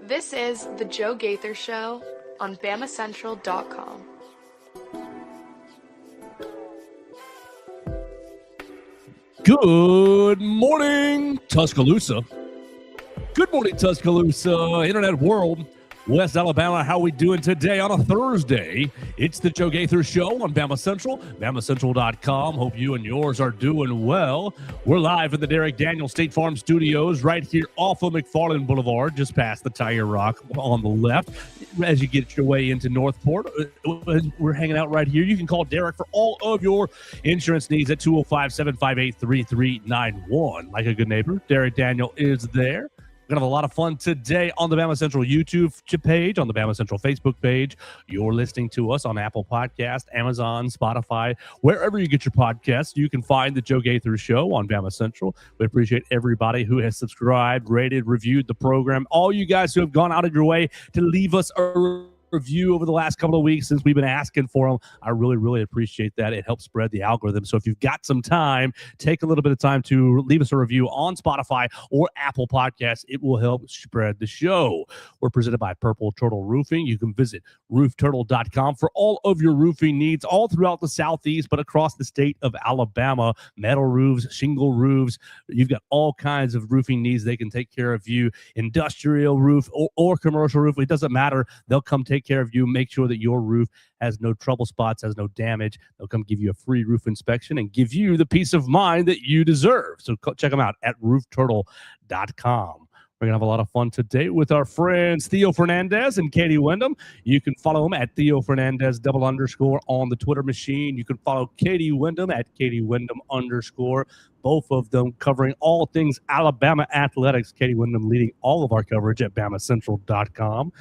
This is the Joe Gaither Show on BamaCentral.com. Good morning, Tuscaloosa. Good morning, Tuscaloosa, Internet world, West Alabama. How we doing today on a Thursday? It's the Joe Gaither Show on Bama Central, BamaCentral.com. Hope you and yours are doing well. We're live in the Derek Daniel State Farm Studios right here off of McFarland Boulevard, just past the Tiger Rock on the left. As you get your way into Northport, we're hanging out right here. You can call Derek for all of your insurance needs at 205-758-3391. Like a good neighbor, Derek Daniel is there. We're going to have a lot of fun today on the Bama Central YouTube page, on the Bama Central Facebook page. You're listening to us on Apple Podcast, Amazon, Spotify, wherever you get your podcasts. You can find the Joe Gaither Show on Bama Central. We appreciate everybody who has subscribed, rated, reviewed the program. All you guys who have gone out of your way to leave us a review over the last couple of weeks since we've been asking for them. I really appreciate that. It helps spread the algorithm. So if you've got some time, take a little bit of time to leave us a review on Spotify or Apple Podcasts. It will help spread the show. We're presented by Purple Turtle Roofing. You can visit roofturtle.com for all of your roofing needs all throughout the Southeast, but across the state of Alabama. Metal roofs, shingle roofs. You've got all kinds of roofing needs. They can take care of you. Industrial roof or commercial roof. It doesn't matter. They'll come take care of you, make sure that your roof has no trouble spots, has no damage. They'll come give you a free roof inspection and give you the peace of mind that you deserve. So check them out at roofturtle.com. We're going to have a lot of fun today with our friends Theo Fernandez and Katie Windham. You can follow them at Theo Fernandez _ on the Twitter machine. You can follow Katie Windham at Katie Windham _ both of them covering all things Alabama athletics. Katie Windham leading all of our coverage at BamaCentral.com.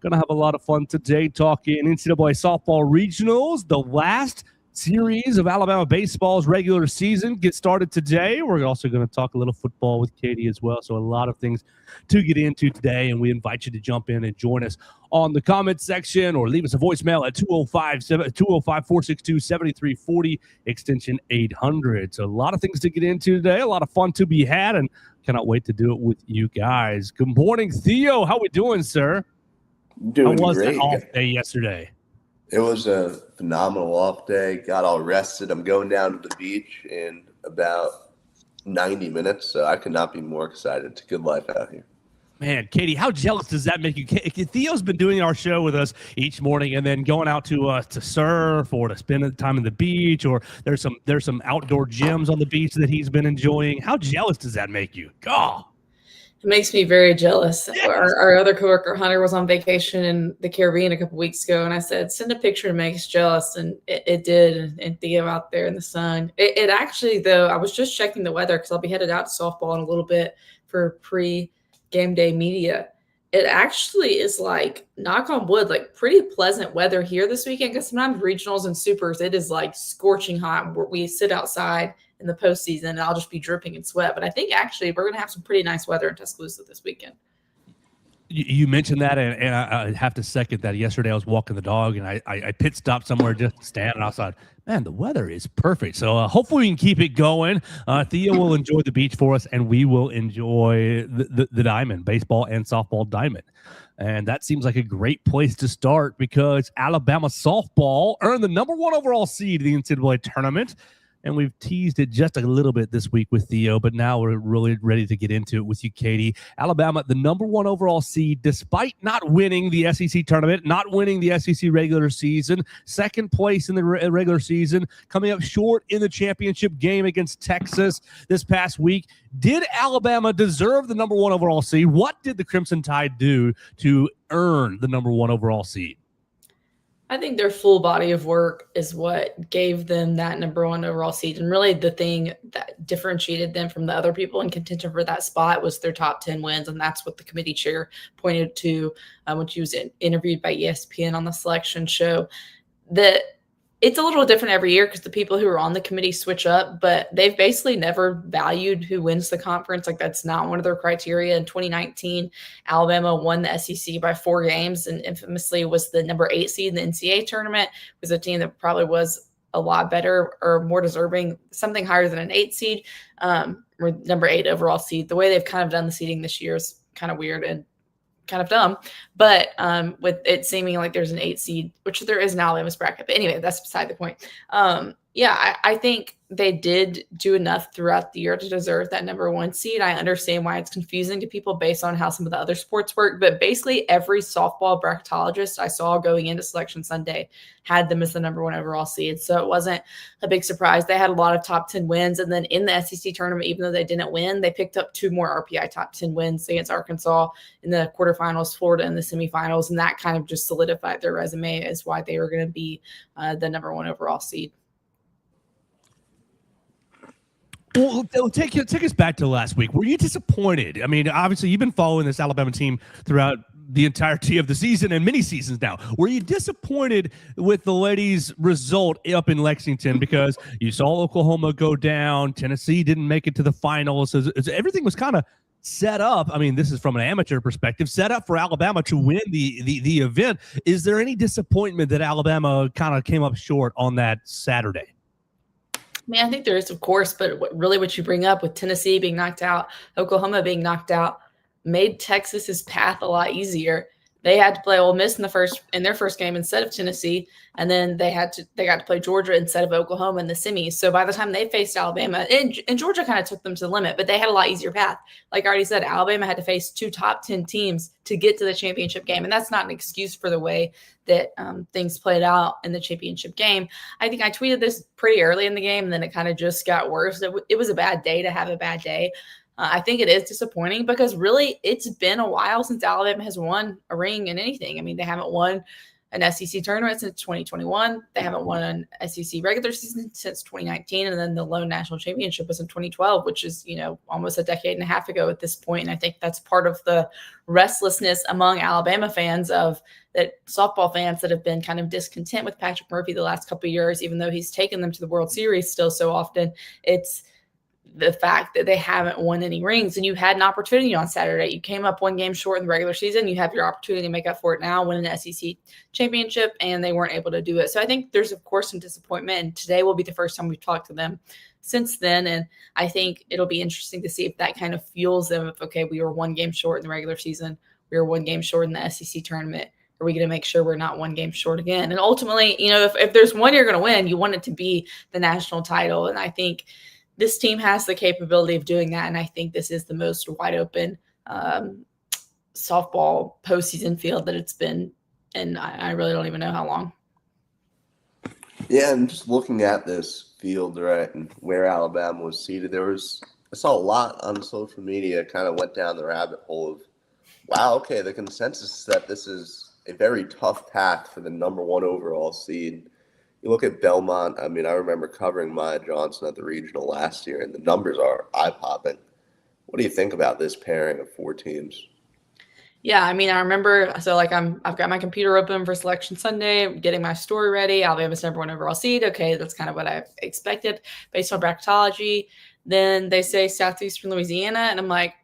Going to have a lot of fun today talking NCAA Softball Regionals. The last series of Alabama baseball's regular season gets started today. We're also going to talk a little football with Katie as well. So a lot of things to get into today, and we invite you to jump in and join us on the comment section or leave us a voicemail at 205-462-7340, extension 800. So a lot of things to get into today, a lot of fun to be had, and cannot wait to do it with you guys. Good morning, Theo. How we doing, sir? Doing How was great. that off day yesterday? It was a phenomenal off day. Got all rested. I'm going down to the beach in about 90 minutes, so I could not be more excited. It's a good life out here. Man, Katie, how jealous does that make you? Theo's been doing our show with us each morning, and then going out to surf or to spend time in the beach, or there's some outdoor gyms on the beach that he's been enjoying. How jealous does that make you? God. It makes me very jealous. Yes. Our other coworker, Hunter, was on vacation in the Caribbean a couple weeks ago, and I said, send a picture to make us jealous, and it did, and Theo out there in the sun. It actually, though, I was just checking the weather because I'll be headed out to softball in a little bit for pre-game day media. It actually is like, knock on wood, like pretty pleasant weather here this weekend, because sometimes regionals and supers, it is like scorching hot. We sit outside in the postseason, and I'll just be dripping in sweat. But I think actually we're going to have some pretty nice weather in Tuscaloosa this weekend. You mentioned that, and I have to second that. Yesterday I was walking the dog, and I pit stopped somewhere just to stand, and I thought, man, the weather is perfect. So hopefully we can keep it going. Theo will enjoy the beach for us, and we will enjoy the diamond, baseball and softball diamond. And that seems like a great place to start because Alabama softball earned the #1 overall seed in the NCAA tournament. And we've teased it just a little bit this week with Theo, but now we're really ready to get into it with you, Katie. Alabama, the #1 overall seed, despite not winning the SEC tournament, not winning the SEC regular season, second place in the regular season, coming up short in the championship game against Texas this past week. Did Alabama deserve the #1 overall seed? What did the Crimson Tide do to earn the #1 overall seed? I think their full body of work is what gave them that #1 overall seed. And really the thing that differentiated them from the other people in contention for that spot was their top 10 wins. And that's what the committee chair pointed to when she was interviewed by ESPN on the selection show. That it's a little different every year because the people who are on the committee switch up, but they've basically never valued who wins the conference. Like, that's not one of their criteria. In 2019, Alabama won the SEC by 4 games and infamously was the #8 seed in the NCAA tournament. It was a team that probably was a lot better or more deserving, something higher than an 8 seed, or #8 overall seed. The way they've kind of done the seeding this year is kind of weird. And kind of dumb. But with it seeming like there's an 8 seed, which there is in Alabama's bracket. But anyway, that's beside the point. I think they did do enough throughout the year to deserve that number 1 seed. I understand why it's confusing to people based on how some of the other sports work, but basically every softball bracketologist I saw going into Selection Sunday had them as the number 1 overall seed. So it wasn't a big surprise. They had a lot of top 10 wins. And then in the SEC tournament, even though they didn't win, they picked up 2 more RPI top 10 wins against Arkansas in the quarterfinals, Florida in the semifinals. And that kind of just solidified their resume as why they were going to be the number 1 overall seed. Well, take us back to last week. Were you disappointed? I mean, obviously, you've been following this Alabama team throughout the entirety of the season and many seasons now. Were you disappointed with the ladies' result up in Lexington because you saw Oklahoma go down, Tennessee didn't make it to the finals? So everything was kind of set up. I mean, this is from an amateur perspective, set up for Alabama to win the event. Is there any disappointment that Alabama kind of came up short on that Saturday? I mean, I think there is, of course, but what you bring up with Tennessee being knocked out, Oklahoma being knocked out, made Texas's path a lot easier. They had to play Ole Miss in their first game instead of Tennessee, and then they got to play Georgia instead of Oklahoma in the semis. So by the time they faced Alabama, and Georgia kind of took them to the limit, but they had a lot easier path. Like I already said, Alabama had to face 2 top 10 teams to get to the championship game, and that's not an excuse for the way that things played out in the championship game. I think I tweeted this pretty early in the game, and then it kind of just got worse. It was a bad day to have a bad day. I think it is disappointing because really it's been a while since Alabama has won a ring in anything. I mean, they haven't won an SEC tournament since 2021. They haven't won an SEC regular season since 2019. And then the lone national championship was in 2012, which is, almost a decade and a half ago at this point. And I think that's part of the restlessness among Alabama fans that softball fans that have been kind of discontent with Patrick Murphy the last couple of years, even though he's taken them to the World Series still so often. It's the fact that they haven't won any rings, and you had an opportunity on Saturday. You came up 1 game short in the regular season. You have your opportunity to make up for it now, win an SEC championship, and they weren't able to do it. So I think there's, of course, some disappointment, and today will be the first time we've talked to them since then. And I think it'll be interesting to see if that kind of fuels them. If, okay, we were 1 game short in the regular season. We were 1 game short in the SEC tournament. Are we going to make sure we're not 1 game short again? And ultimately, if there's one you're going to win, you want it to be the national title. And I think this team has the capability of doing that, and I think this is the most wide open softball postseason field that it's been, and I really don't even know how long. Yeah, and just looking at this field, right, and where Alabama was seated, I saw a lot on social media kind of went down the rabbit hole of, wow, okay, the consensus is that this is a very tough path for the number 1 overall seed. You look at Belmont. I mean, I remember covering Maya Johnson at the regional last year, and the numbers are eye-popping. What do you think about this pairing of 4 teams? Yeah, I mean, I remember. So, I've got my computer open for Selection Sunday, getting my story ready. Alabama's number 1 overall seed. Okay, that's kind of what I expected based on bracketology. Then they say Southeastern Louisiana, and I'm like,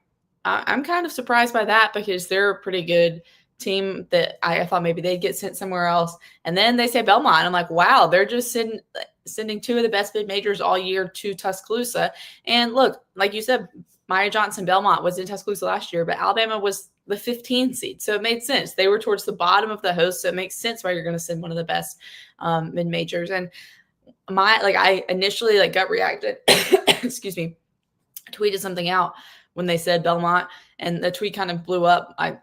I'm kind of surprised by that because they're a pretty good team that I thought maybe they'd get sent somewhere else. And then they say Belmont. I'm like, wow, they're just sending 2 of the best mid-majors all year to Tuscaloosa. And look, like you said, Maya Johnson Belmont was in Tuscaloosa last year, but Alabama was the 15 seed. So it made sense. They were towards the bottom of the host. So it makes sense why you're going to send one of the best mid-majors. And I initially gut reacted, excuse me, tweeted something out when they said Belmont, and the tweet kind of blew up. I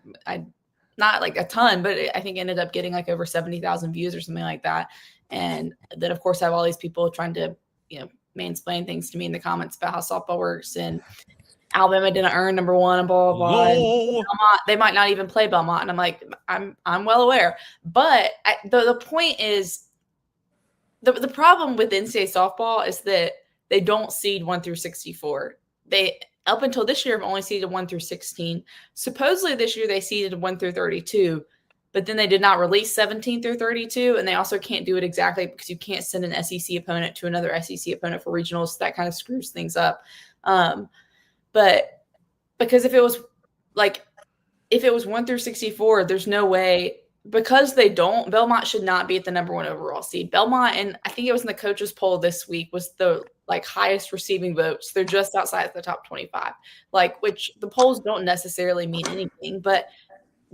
not like a ton, but I think ended up getting over 70,000 views or something like that. And then, of course, I have all these people trying to, mansplain things to me in the comments about how softball works and Alabama didn't earn number 1 and blah, blah, blah. And Belmont, they might not even play Belmont. And I'm like, I'm well aware. But the point is, the problem with NCAA softball is that they don't seed 1 through 64. They up until this year have only seeded 1 through 16. Supposedly this year they seeded 1 through 32, but then they did not release 17 through 32, and they also can't do it exactly because you can't send an SEC opponent to another SEC opponent for regionals. So that kind of screws things up. But because if it was 1 through 64, there's no way, because they don't, Belmont should not be at the number 1 overall seed. Belmont, and I think it was in the coaches poll this week, was the highest receiving votes. They're just outside the top 25, which the polls don't necessarily mean anything, but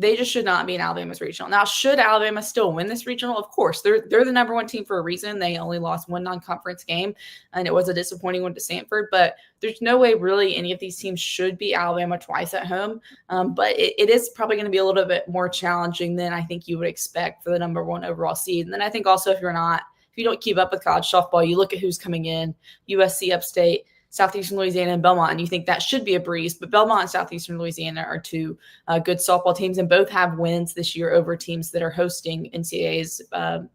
they just should not be in Alabama's regional. Now, should Alabama still win this regional? Of course. They're the number one team for a reason. They only lost one non-conference game, and it was a disappointing one to Samford. But there's no way really any of these teams should beat Alabama twice at home. But it is probably going to be a little bit more challenging than I think you would expect for the number one overall seed. And then I think also if you don't keep up with college softball, you look at who's coming in, USC, Upstate, Southeastern Louisiana, and Belmont, and you think that should be a breeze. But Belmont and Southeastern Louisiana are two good softball teams, and both have wins this year over teams that are hosting NCAAs.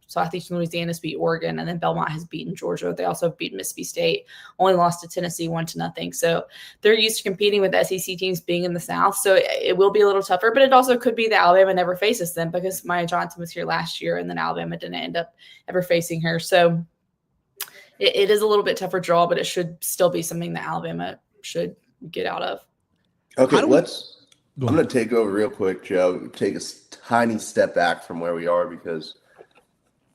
Southeastern Louisiana's beat Oregon, and then Belmont has beaten Georgia. They also have beaten Mississippi State, only lost to Tennessee 1-0. So they're used to competing with SEC teams being in the South. So it will be a little tougher, but it also could be that Alabama never faces them because Maya Johnson was here last year, and then Alabama didn't end up ever facing her. So it is a little bit tougher draw, but it should still be something that Alabama should get out of. Okay, I'm going to take over real quick, Joe. Take a tiny step back from where we are because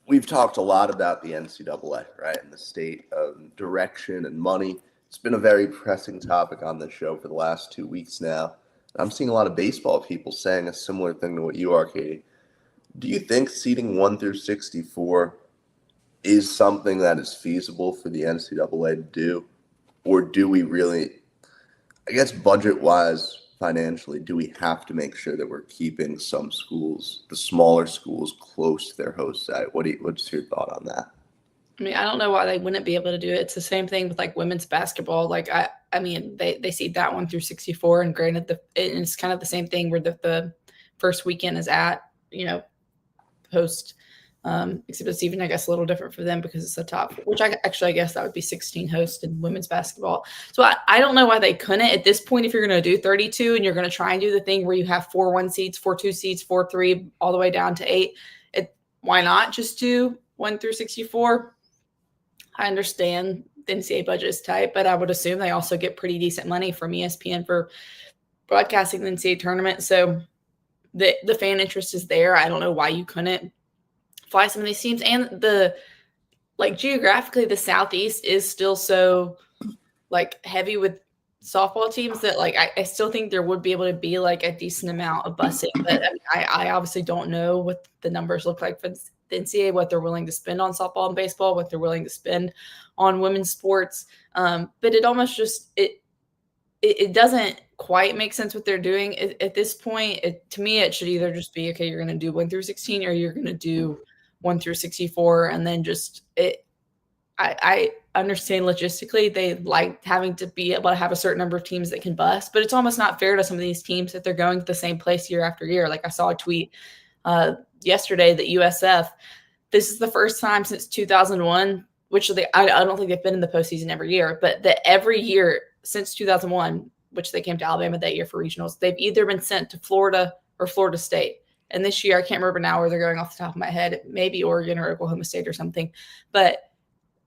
we've talked a lot about the NCAA, right, and the state of direction and money. It's been a very pressing topic on this show for the last 2 weeks now. I'm seeing a lot of baseball people saying a similar thing to what you are, Katie. Do you think seeding 1 through 64 is something that is feasible for the NCAA to do? Or do we really, I guess budget-wise, financially, do we have to make sure that we're keeping some schools, the smaller schools, close to their host site? What's your thought on that? I mean, I don't know why they wouldn't be able to do it. It's the same thing with like women's basketball. Like I mean, they seed that 1 through 64, and granted, it's kind of the same thing where the first weekend is at, host. Except it's even, I guess, a little different for them because it's the top, which I guess that would be 16 hosts in women's basketball. So I don't know why they couldn't at this point. If you're going to do 32 and you're going to try and do the thing where you have 4 1 seeds, 4 2 seeds, 4 3, all the way down to 8, why not just do 1 through 64? I understand the NCAA budget is tight, but I would assume they also get pretty decent money from ESPN for broadcasting the NCAA tournament. So the fan interest is there. I don't know why you couldn't fly some of these teams. And geographically, the Southeast is still so heavy with softball teams that I still think there would be able to be a decent amount of busing. But I obviously don't know what the numbers look like for the NCAA, what they're willing to spend on softball and baseball, what they're willing to spend on women's sports. But it almost just it doesn't quite make sense what they're doing at this point. To me, it should either just be, okay, you're going to do 1 through 16 or you're going to do 1 through 64, and then just it. I understand logistically they like having to be able to have a certain number of teams that can bust, but it's almost not fair to some of these teams that they're going to the same place year after year. Like I saw a tweet yesterday that USF, this is the first time since 2001, which I don't think they've been in the postseason every year, but that every year since 2001, which they came to Alabama that year for regionals, they've either been sent to Florida or Florida State. And this year, I can't remember now where they're going off the top of my head, maybe Oregon or Oklahoma State or something, but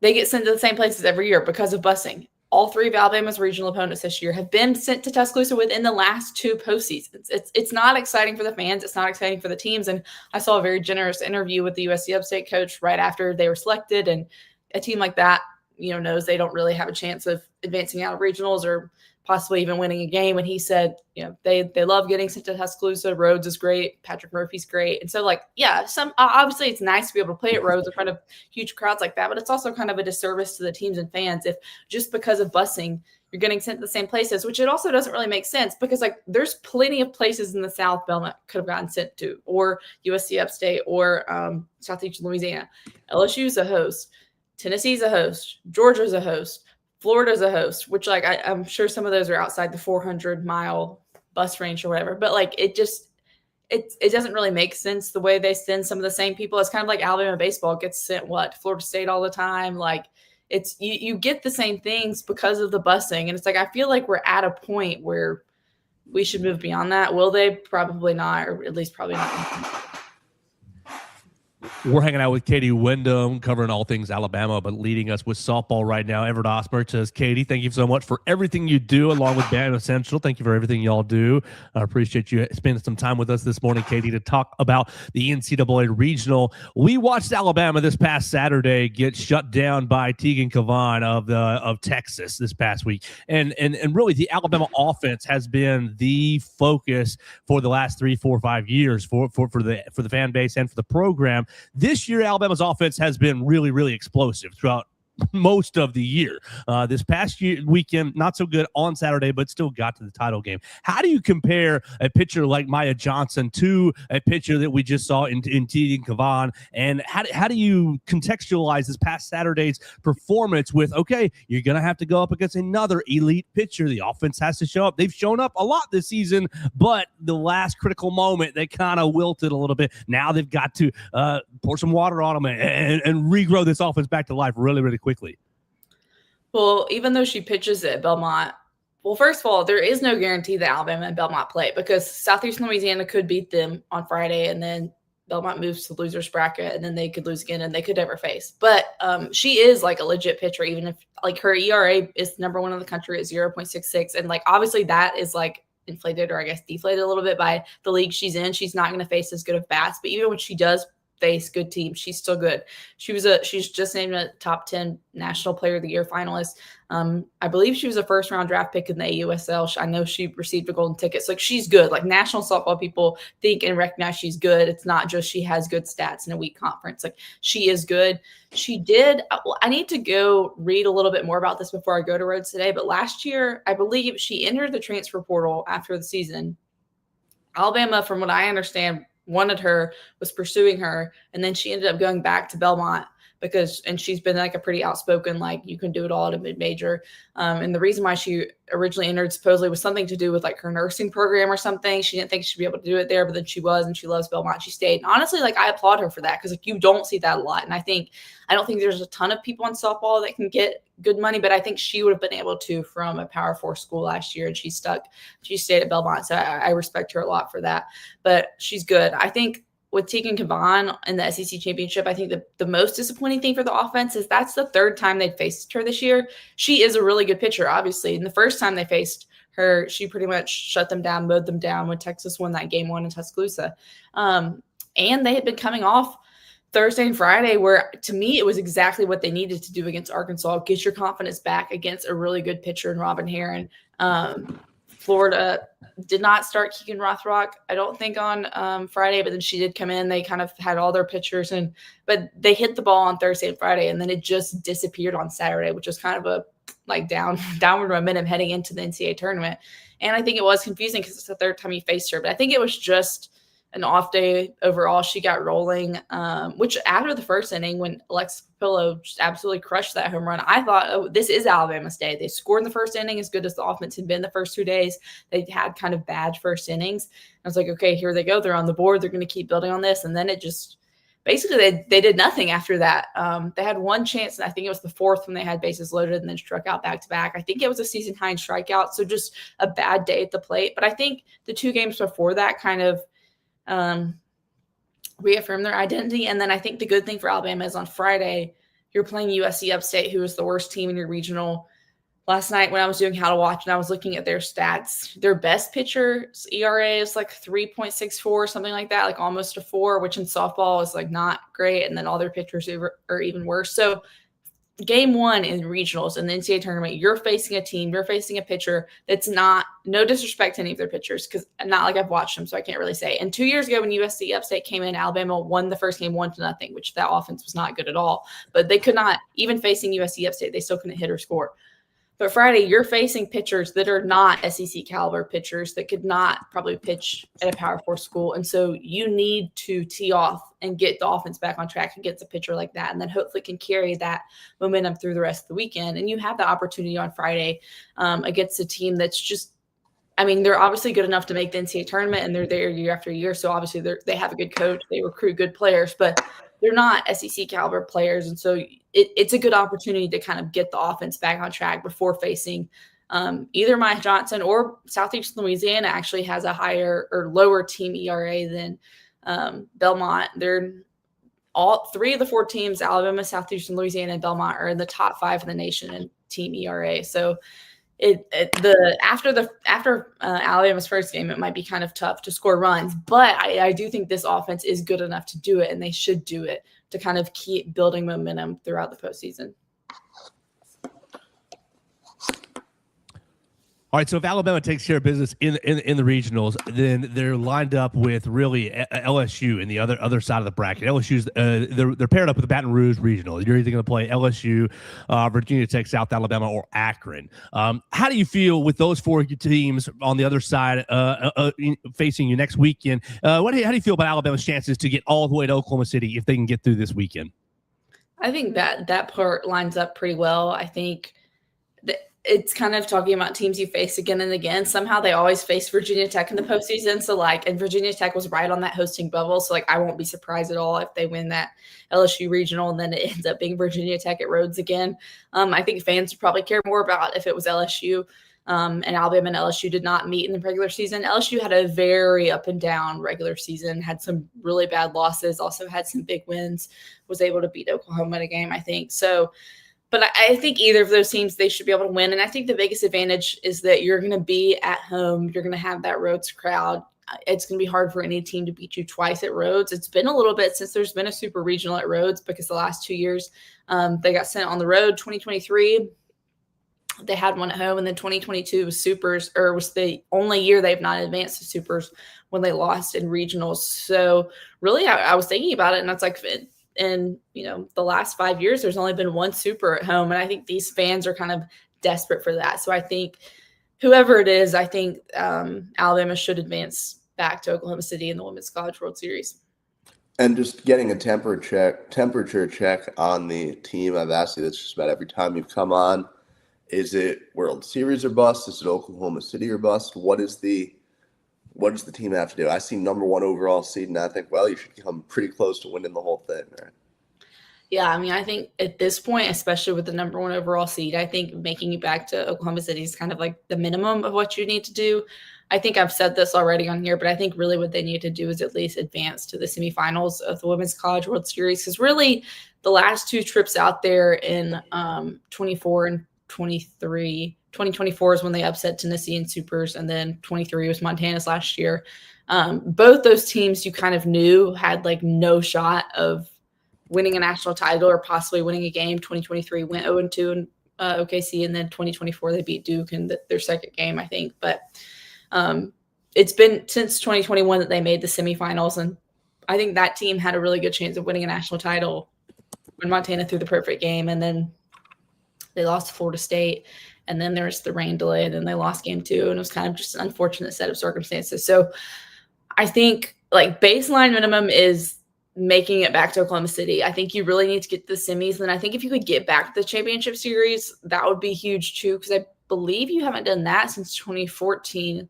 they get sent to the same places every year because of busing. All 3 of Alabama's regional opponents this year have been sent to Tuscaloosa within the last 2 postseasons. It's not exciting for the fans. It's not exciting for the teams. And I saw a very generous interview with the USC Upstate coach right after they were selected. And a team like that, knows they don't really have a chance of advancing out of regionals or possibly even winning a game. And he said, they love getting sent to Tuscaloosa. Rhodes is great. Patrick Murphy's great. And so obviously it's nice to be able to play at Rhodes in front of huge crowds like that, but it's also kind of a disservice to the teams and fans if just because of busing, you're getting sent to the same places, which it also doesn't really make sense because there's plenty of places in the South Belmont could have gotten sent to, or USC Upstate or Southeastern Louisiana. LSU's a host. Tennessee's a host. Georgia's a host. Florida's a host, which I'm sure some of those are outside the 400-mile bus range or whatever. But it doesn't really make sense the way they send some of the same people. It's kind of like Alabama baseball gets sent to Florida State all the time. It's you get the same things because of the busing, and it's I feel like we're at a point where we should move beyond that. Will they? Probably not, or at least probably not. We're hanging out with Katie Windham, covering all things Alabama, but leading us with softball right now. Everett Osmer says, Katie, thank you so much for everything you do, along with BamaCentral. Thank you for everything y'all do. I appreciate you spending some time with us this morning, Katie, to talk about the NCAA Regional. We watched Alabama this past Saturday get shut down by Tegan Cavan of Texas this past week. And really, the Alabama offense has been the focus for the last 3, 4, 5 years for the fan base and for the program. This year, Alabama's offense has been really, really explosive throughout most of the year. This past weekend, not so good on Saturday, but still got to the title game. How do you compare a pitcher like Maya Johnson to a pitcher that we just saw in Tegan Cavan? And how do you contextualize this past Saturday's performance with, okay, you're going to have to go up against another elite pitcher. The offense has to show up. They've shown up a lot this season, but the last critical moment, they kind of wilted a little bit. Now they've got to pour some water on them and regrow this offense back to life really, really quickly. Well, even though she pitches at Belmont, well, first of all, there is no guarantee that Alabama and Belmont play, because Southeastern Louisiana could beat them on Friday, and then Belmont moves to losers bracket, and then they could lose again, and they could never face. But she is like a legit pitcher, even if like her ERA is number 1 in the country at 0.66, and like obviously that is like inflated, or I guess deflated a little bit by the league she's in. She's not going to face as good of bats, but even when she does face good teams, she's still good. She's just named a top 10 National Player of the Year finalist. I believe she was a first-round draft pick in the AUSL. I know she received a golden ticket. So like, she's good. Like, national softball people think and recognize she's good. It's not just she has good stats in a weak conference. Like, she is good. She did. Well, I need to go read a little bit more about this before I go to Rhodes today. But last year, I believe she entered the transfer portal after the season. Alabama, from what I understand, wanted her, was pursuing her, and then she ended up going back to Belmont and she's been like a pretty outspoken, like, you can do it all at a mid-major. And the reason why she originally entered supposedly was something to do with like her nursing program or something. She didn't think she'd be able to do it there, but then she was, and she loves Belmont. She stayed. And honestly, like, I applaud her for that, because like, you don't see that a lot. And I don't think there's a ton of people in softball that can get good money, but I think she would have been able to from a Power 4 school last year, and she stayed at Belmont. So I respect her a lot for that, but she's good. I think with Tegan Cavan in the SEC championship, I think the most disappointing thing for the offense is that's the 3rd time they've faced her this year. She is a really good pitcher, obviously. And the first time they faced her, she pretty much shut them down, mowed them down when Texas won that game 1 in Tuscaloosa. And they had been coming off Thursday and Friday, where to me it was exactly what they needed to do against Arkansas. Get your confidence back against a really good pitcher in Robin Herron. Florida did not start Keegan Rothrock, I don't think, on Friday, but then she did come in. They kind of had all their pitchers, but they hit the ball on Thursday and Friday, and then it just disappeared on Saturday, which was kind of a like downward momentum heading into the NCAA tournament. And I think it was confusing because it's the 3rd time he faced her, but I think it was just an off day overall. She got rolling, which after the first inning, when Alexa Pillow just absolutely crushed that home run, I thought, oh, this is Alabama's day. They scored in the first inning as good as the offense had been the first 2 days. They had kind of bad first innings. I was like, okay, here they go. They're on the board. They're going to keep building on this. And then it just basically they did nothing after that. They had one chance, and I think it was the 4th when they had bases loaded and then struck out back-to-back. I think it was a season high in strikeouts, so just a bad day at the plate. But I think the 2 games before that kind of reaffirm their identity. And then I think the good thing for Alabama is on Friday, you're playing USC Upstate, who is the worst team in your regional. Last night when I was doing How to Watch and I was looking at their stats, their best pitcher's ERA is like 3.64, something like that, like almost a 4, which in softball is like not great. And then all their pitchers are even worse. So game 1 in regionals in the NCAA tournament, you're facing a pitcher that's not, no disrespect to any of their pitchers, because not like I've watched them, so I can't really say. And 2 years ago when USC Upstate came in, Alabama won the first game 1-0, which that offense was not good at all. But they could not, even facing USC Upstate, they still couldn't hit or score. But Friday, you're facing pitchers that are not SEC caliber pitchers that could not probably pitch at a Power 4 school. And so you need to tee off and get the offense back on track against a pitcher like that, and then hopefully can carry that momentum through the rest of the weekend. And you have the opportunity on Friday against a team that's just, I mean, they're obviously good enough to make the NCAA tournament, and they're there year after year. So obviously they have a good coach. They recruit good players, but they're not SEC caliber players. And so it's a good opportunity to kind of get the offense back on track before facing either Maya Johnson or Southeastern Louisiana actually has a higher or lower team ERA than Belmont. all 3 of the 4 teams, Alabama, Southeastern Louisiana, and Belmont, are in the top 5 in the nation in team ERA. So after Alabama's first game, it might be kind of tough to score runs, but I do think this offense is good enough to do it, and they should do it to kind of keep building momentum throughout the postseason. All right, so if Alabama takes care of business in the regionals, then they're lined up with really LSU in the other side of the bracket. LSU's they're paired up with the Baton Rouge Regional. You're either going to play LSU, Virginia Tech, South Alabama, or Akron. How do you feel with those 4 teams on the other side facing you next weekend? How do you feel about Alabama's chances to get all the way to Oklahoma City if they can get through this weekend? I think that part lines up pretty well. I think it's kind of talking about teams you face again and again. Somehow they always face Virginia Tech in the postseason. So and Virginia Tech was right on that hosting bubble. So I won't be surprised at all if they win that LSU regional and then it ends up being Virginia Tech at Rhodes again. I think fans would probably care more about if it was LSU and Alabama and LSU did not meet in the regular season. LSU had a very up and down regular season, had some really bad losses, also had some big wins, was able to beat Oklahoma in a game, I think. So, but I think either of those teams, they should be able to win. And I think the biggest advantage is that you're going to be at home. You're going to have that Rhodes crowd. It's going to be hard for any team to beat you twice at Rhodes. It's been a little bit since there's been a super regional at Rhodes because the last 2 years they got sent on the road. 2023, they had one at home. And then 2022 was supers, or was the only year they've not advanced to supers when they lost in regionals. So really, I was thinking about it, and it's like – and, the last 5 years, there's only been one super at home. And I think these fans are kind of desperate for that. So I think whoever it is, I think Alabama should advance back to Oklahoma City in the Women's College World Series. And just getting a temperature check on the team. I've asked you this just about every time you've come on. Is it World Series or bust? Is it Oklahoma City or bust? What does the team have to do? I see number 1 overall seed, and I think, you should come pretty close to winning the whole thing, right? Yeah, I think at this point, especially with the number 1 overall seed, I think making it back to Oklahoma City is kind of like the minimum of what you need to do. I think I've said this already on here, but I think really what they need to do is at least advance to the semifinals of the Women's College World Series, because really the last 2 trips out there in 24 and 23 – 2024 is when they upset Tennessee in supers, and then 23 was Montana's last year. Both those teams you kind of knew had no shot of winning a national title or possibly winning a game. 2023 went 0-2 in OKC, and then 2024 they beat Duke in their second game, I think. But it's been since 2021 that they made the semifinals, and I think that team had a really good chance of winning a national title when Montana threw the perfect game, and then they lost to Florida State. And then there's the rain delay, and then they lost game 2, and it was kind of just an unfortunate set of circumstances. So I think baseline minimum is making it back to Oklahoma City. I think you really need to get to the semis. And I think if you could get back to the championship series, that would be huge too, because I believe you haven't done that since 2014.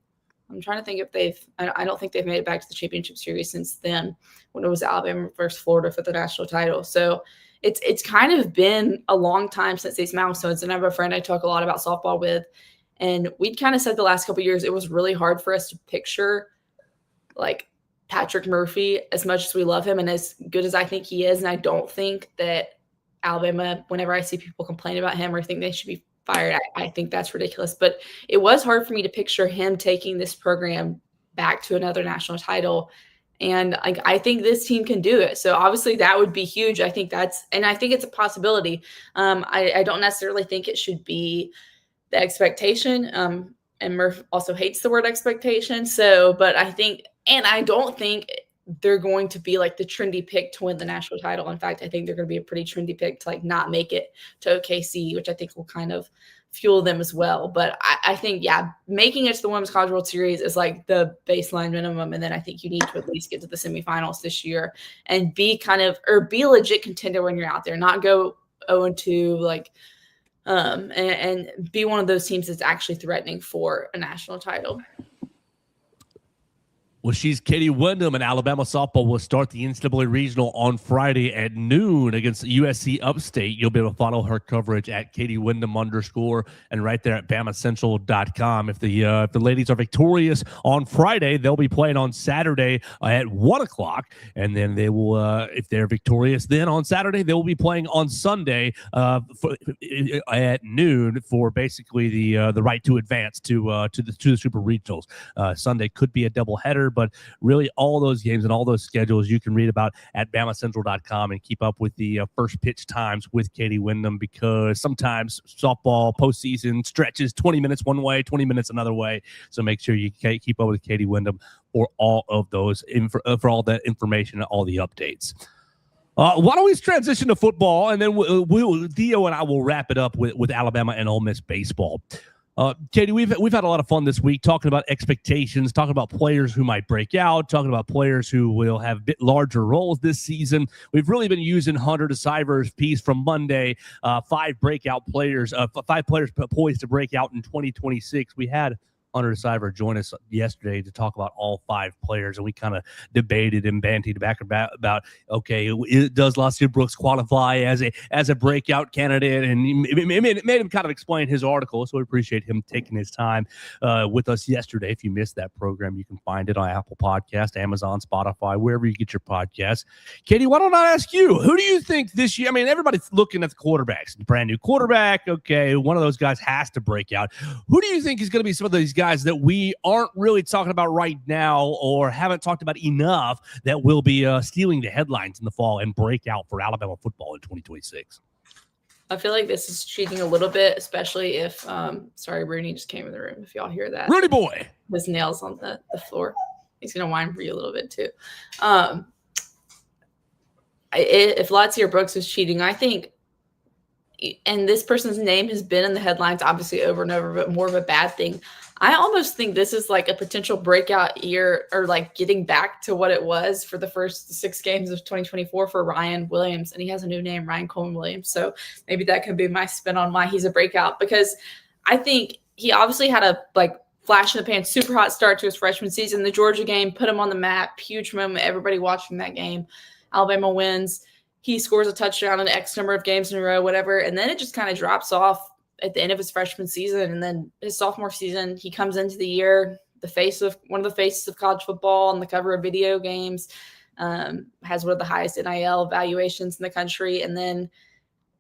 I'm trying to think if I don't think they've made it back to the championship series since then, when it was Alabama versus Florida for the national title. So it's kind of been a long time since these milestones. And I have a friend I talk a lot about softball with, and we'd kind of said the last couple of years, it was really hard for us to picture Patrick Murphy, as much as we love him and as good as I think he is. And I don't think that Alabama, whenever I see people complain about him or think they should be fired, I think that's ridiculous. But it was hard for me to picture him taking this program back to another national title. And I think this team can do it. So obviously that would be huge. I think it's a possibility. I don't necessarily think it should be the expectation. And Murph also hates the word expectation. But I don't think they're going to be the trendy pick to win the national title. In fact, I think they're going to be a pretty trendy pick to not make it to OKC, which I think will kind of fuel them as well. But I think, making it to the Women's College World Series is the baseline minimum. And then I think you need to at least get to the semifinals this year and be be a legit contender when you're out there, not go 0-2, and be one of those teams that's actually threatening for a national title. Well, she's Katie Windham, and Alabama softball will start the NCAA Regional on Friday at noon against USC Upstate. You'll be able to follow her coverage at Katie Windham _ and right there at BamaCentral.com. If the ladies are victorious on Friday, they'll be playing on Saturday at 1 o'clock, and then they will, if they're victorious, then on Saturday they will be playing on Sunday at noon for basically the right to advance to the Super Regionals. Sunday could be a doubleheader, but really all those games and all those schedules you can read about at BamaCentral.com and keep up with the first pitch times with Katie Windham, because sometimes softball postseason stretches 20 minutes one way, 20 minutes another way. So make sure you keep up with Katie Windham for all of those, for all that information and all the updates. Why don't we transition to football, and then Theo and I will wrap it up with Alabama and Ole Miss baseball. Katie, we've had a lot of fun this week talking about expectations, talking about players who might break out, talking about players who will have a bit larger roles this season. We've really been using Hunter DeCyver's piece from Monday, 5 players poised to break out in 2026. We had Hunter DeCyver join us yesterday to talk about all 5 players, and we kind of debated and bantied back about okay, does Lassie Brooks qualify as a breakout candidate? And it made him kind of explain his article, so we appreciate him taking his time with us yesterday. If you missed that program, you can find it on Apple Podcast, Amazon, Spotify, wherever you get your podcasts. Katie, why don't I ask you, who do you think this year? I mean, everybody's looking at the quarterbacks. Brand new quarterback, okay, one of those guys has to break out. Who do you think is going to be some of these guys that we aren't really talking about right now or haven't talked about enough that will be stealing the headlines in the fall and break out for Alabama football in 2026? I feel like this is cheating a little bit, especially if sorry, Rooney just came in the room. If y'all hear that. Rooney boy. His nails on the floor. He's going to whine for you a little bit too. If Latsia Brooks is cheating, I think, and this person's name has been in the headlines obviously over and over, but more of a bad thing. I almost think this is like a potential breakout year, or like getting back to what it was for the first 6 games of 2024 for Ryan Williams. And he has a new name, Ryan Coleman Williams. So maybe that could be my spin on why he's a breakout, because I think he obviously had a flash in the pan, super hot start to his freshman season. The Georgia game put him on the map, huge moment, everybody watching that game. Alabama wins. He scores a touchdown in X number of games in a row, whatever. And then it just kind of drops off at the end of his freshman season. And then his sophomore season, he comes into the year, one of the faces of college football on the cover of video games, has one of the highest NIL valuations in the country, and then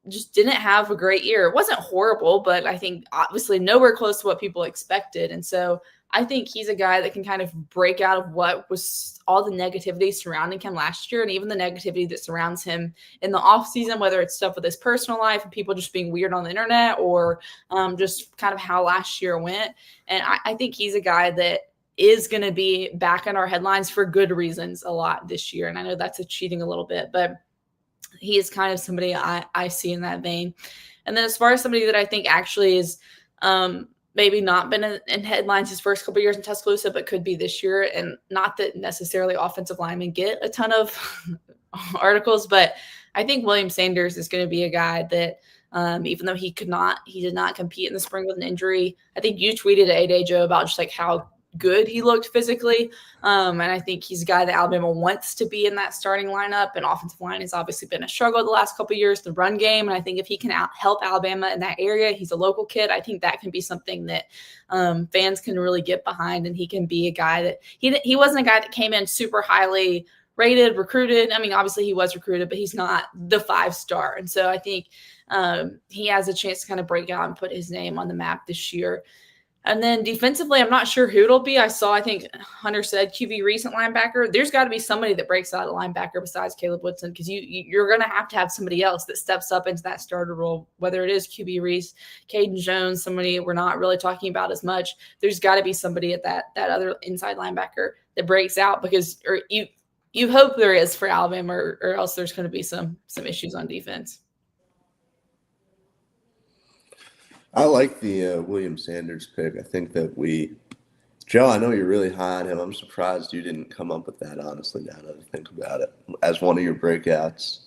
just didn't have a great year. It wasn't horrible, but I think obviously nowhere close to what people expected. And so I think he's a guy that can kind of break out of what was all the negativity surrounding him last year, and even the negativity that surrounds him in the offseason, whether it's stuff with his personal life and people just being weird on the internet, or just kind of how last year went. And I think he's a guy that is going to be back in our headlines for good reasons a lot this year. And I know that's cheating a little bit, but he is kind of somebody I see in that vein. And then as far as somebody that I think actually is maybe not been in headlines his first couple of years in Tuscaloosa, but could be this year. And not that necessarily offensive linemen get a ton of articles, but I think William Sanders is going to be a guy that even though he did not compete in the spring with an injury. I think you tweeted at 8 Joe about just how good he looked physically. And I think he's a guy that Alabama wants to be in that starting lineup. And offensive line has obviously been a struggle the last couple of years, the run game. And I think if he can help Alabama in that area, he's a local kid. I think that can be something that fans can really get behind. And he can be a guy that he wasn't a guy that came in super highly rated, recruited. I mean, obviously he was recruited, but he's not the 5-star. And so I think he has a chance to kind of break out and put his name on the map this year. And then defensively, I'm not sure who it'll be. I think Hunter said QB recent linebacker. There's got to be somebody that breaks out a linebacker besides Caleb Woodson, because you're going to have somebody else that steps up into that starter role, whether it is QB Reese, Caden Jones, somebody we're not really talking about as much. There's got to be somebody at that other inside linebacker that breaks out, because you hope there is for Alabama, or else there's going to be some issues on defense. I like the William Sanders pick. I think that Joe, I know you're really high on him. I'm surprised you didn't come up with that, honestly, now that I think about it, as one of your breakouts.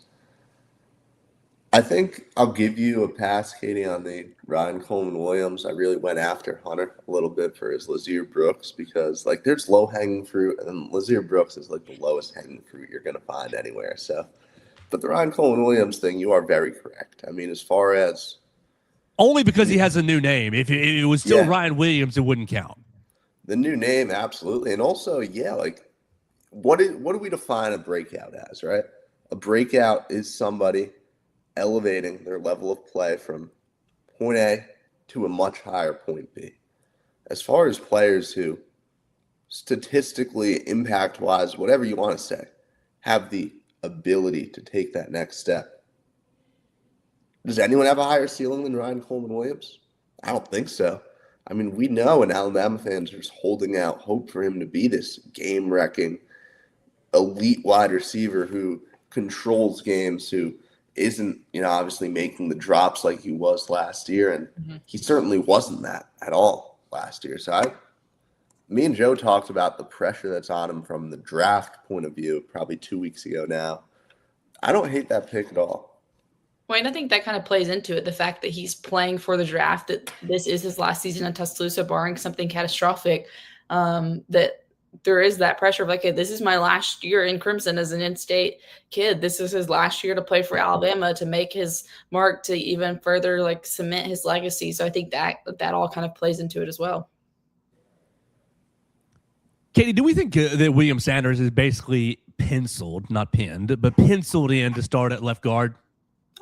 I think I'll give you a pass, Katie, on the Ryan Coleman Williams. I really went after Hunter a little bit for his Lazier Brooks because, like, there's low-hanging fruit, and Lazier Brooks is, like, the lowest-hanging fruit you're going to find anywhere. So, but the Ryan Coleman Williams thing, you are very correct. I mean, as far as only because he has a new name. If it was still Yeah. Ryan Williams, it wouldn't count. the new name, absolutely. And also, yeah, like, what do we define a breakout as, right? A breakout is somebody elevating their level of play from point A to a much higher point B. As far as players who statistically, impact-wise, whatever you want to say, have the ability to take that next step, does anyone have a higher ceiling than Ryan Coleman Williams? I don't think so. I mean, we know, and Alabama fans are just holding out hope for him to be this game-wrecking, elite wide receiver who controls games, who isn't, obviously making the drops like he was last year. And he certainly wasn't that at all last year. So me and Joe talked about the pressure that's on him from the draft point of view probably 2 weeks ago now. I don't hate that pick at all. Well, and I think that kind of plays into it, the fact that he's playing for the draft, that this is his last season in Tuscaloosa, barring something catastrophic, that there is that pressure of, like, hey, this is my last year in Crimson as an in-state kid. This is his last year to play for Alabama, to make his mark, to even further, like, cement his legacy. So I think that all kind of plays into it as well. Katie, do we think that William Sanders is basically penciled, not pinned, but penciled in to start at left guard?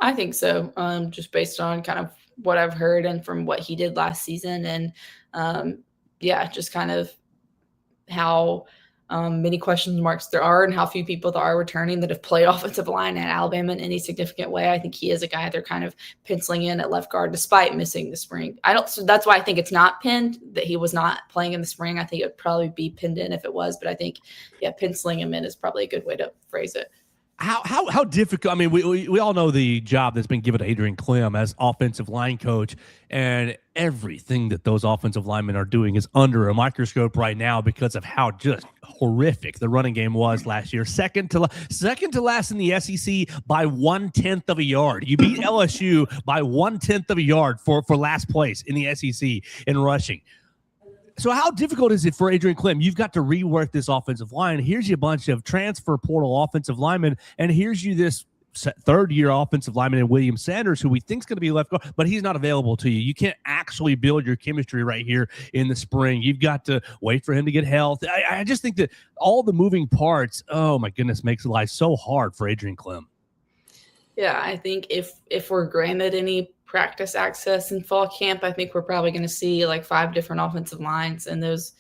I think so, just based on kind of what I've heard and from what he did last season. And, just kind of how many question marks there are and how few people there are returning that have played offensive line at Alabama in any significant way. I think he is a guy they're kind of penciling in at left guard despite missing the spring. So that's why I think it's not pinned, that he was not playing in the spring. I think it would probably be pinned in if it was, but I think, penciling him in is probably a good way to phrase it. How difficult? I mean, we all know the job that's been given to Adrian Clem as offensive line coach, and everything that those offensive linemen are doing is under a microscope right now because of how just horrific the running game was last year. Second to last in the SEC by 1/10 of a yard. You beat LSU by 1/10 of a yard for last place in the SEC in rushing. So how difficult is it for Adrian Clem? You've got to rework this offensive line. Here's you a bunch of transfer portal offensive linemen, and here's you this third-year offensive lineman in William Sanders, who we think is going to be left guard, but he's not available to you. You can't actually build your chemistry right here in the spring. You've got to wait for him to get healthy. I just think that all the moving parts, oh my goodness, makes life so hard for Adrian Clem. Yeah, I think if we're granted any practice access in fall camp, I think we're probably going to see like 5 different offensive lines in those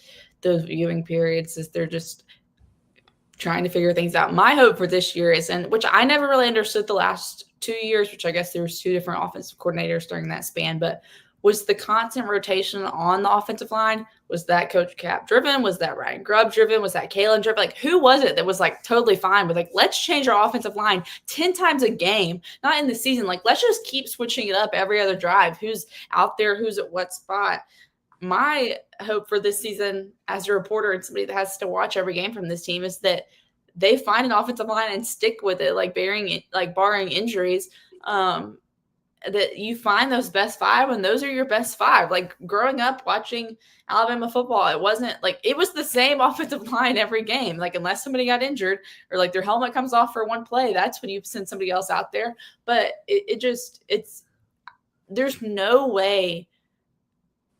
viewing periods, as they're just trying to figure things out. My hope for this year is, and which I never really understood the last 2 years, which I guess there was 2 different offensive coordinators during that span, but was the constant rotation on the offensive line, was that Coach Cap driven? Was that Ryan Grubb driven? Was that Kalen driven? Like, who was it that was like totally fine with, like, let's change our offensive line 10 times a game, not in the season. Like, let's just keep switching it up every other drive. Who's out there? Who's at what spot? My hope for this season as a reporter and somebody that has to watch every game from this team is that they find an offensive line and stick with it, like barring injuries. That you find those best 5, and those are your best 5. Like, growing up watching Alabama football, it wasn't like it was the same offensive line every game. Like, unless somebody got injured or like their helmet comes off for one play, that's when you send somebody else out there. But there's no way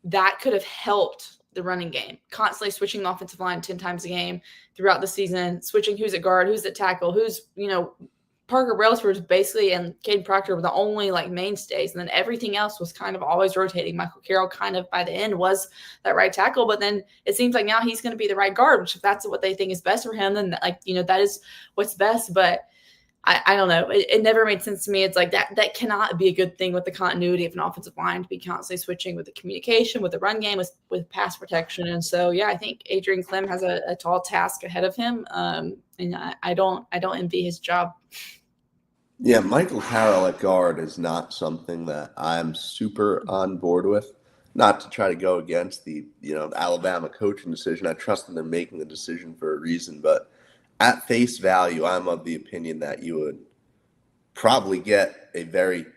that could have helped the running game. Constantly switching the offensive line 10 times a game throughout the season, switching who's at guard, who's at tackle, who's, Parker Brailsford basically and Caden Proctor were the only like mainstays, and then everything else was kind of always rotating. Michael Carroll kind of by the end was that right tackle, but then it seems like now he's going to be the right guard, which if that's what they think is best for him, then that is what's best. But I don't know. It never made sense to me. It's like that cannot be a good thing with the continuity of an offensive line, to be constantly switching with the communication, with the run game, with pass protection. And so, yeah, I think Adrian Clem has a tall task ahead of him. And I don't envy his job. Yeah, Michael Carroll at guard is not something that I'm super on board with. Not to try to go against the Alabama coaching decision. I trust that they're making the decision for a reason, but at face value, I'm of the opinion that you would probably get a very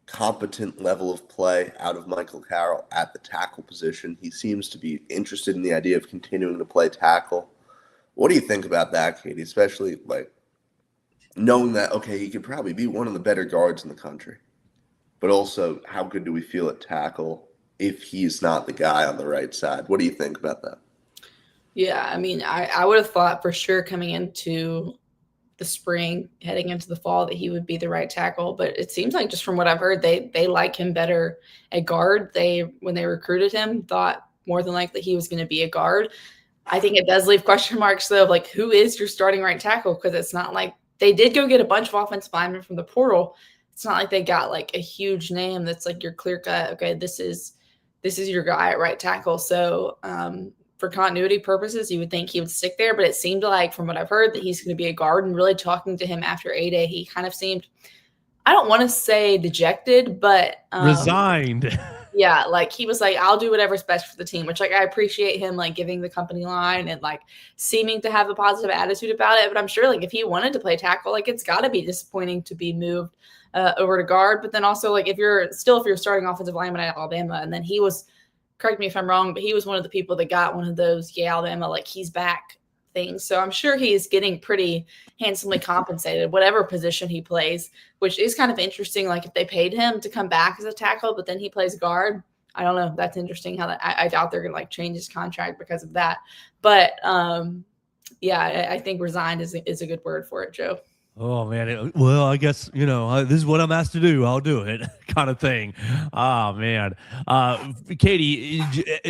competent level of play out of Michael Carroll at the tackle position. He seems to be interested in the idea of continuing to play tackle. What do you think about that, Katie? Especially like knowing that, okay, he could probably be one of the better guards in the country, but also how good do we feel at tackle if he's not the guy on the right side? What do you think about that? Yeah, I mean, I would have thought for sure coming into the spring, heading into the fall, that he would be the right tackle. But it seems like, just from what I've heard, they like him better at guard. When they recruited him, thought more than likely he was going to be a guard. I think it does leave question marks, though, of like, who is your starting right tackle? Because it's not like they did go get a bunch of offensive linemen from the portal. It's not like they got like a huge name that's like your clear cut, okay, this is your guy at right tackle. So for continuity purposes, you would think he would stick there, but it seemed like, from what I've heard, that he's going to be a guard. And really talking to him after A-Day, he kind of seemed, I don't want to say dejected, but resigned. Yeah, like he was like, I'll do whatever's best for the team, which like I appreciate him like giving the company line and like seeming to have a positive attitude about it. But I'm sure like if he wanted to play tackle, like it's got to be disappointing to be moved over to guard. But then also like if you're starting offensive lineman at Alabama, and then he was, correct me if I'm wrong, but he was one of the people that got one of those Alabama, like he's back things. So I'm sure he's getting pretty handsomely compensated, whatever position he plays, which is kind of interesting. Like if they paid him to come back as a tackle, but then he plays guard, I don't know. That's interesting how that, I doubt they're going to like change his contract because of that. But yeah, I think resigned is a good word for it, Joe. Oh man! Well, I guess this is what I'm asked to do. I'll do it, kind of thing. Oh man, Katie,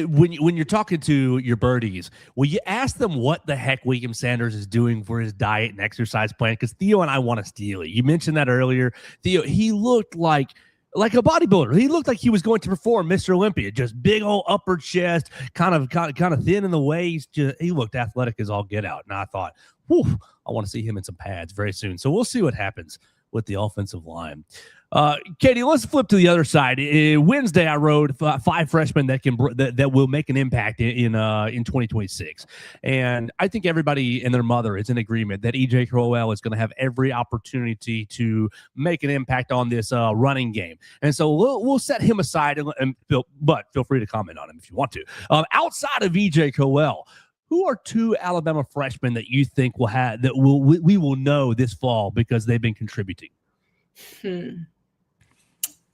when you're talking to your birdies, will you ask them what the heck William Sanders is doing for his diet and exercise plan? Because Theo and I want to steal it. You mentioned that earlier. Theo, he looked like a bodybuilder. He looked like he was going to perform Mr. Olympia. Just big old upper chest, kind of thin in the waist. He looked athletic as all get out, and I thought, whew, I want to see him in some pads very soon. So we'll see what happens with the offensive line. Katie, let's flip to the other side. Wednesday, I wrote 5 freshmen that will make an impact in 2026, and I think everybody and their mother is in agreement that EJ Crowell is going to have every opportunity to make an impact on this running game, and so we'll set him aside but feel free to comment on him if you want to. Outside of EJ Crowell, who are 2 Alabama freshmen that you think we will know this fall because they've been contributing?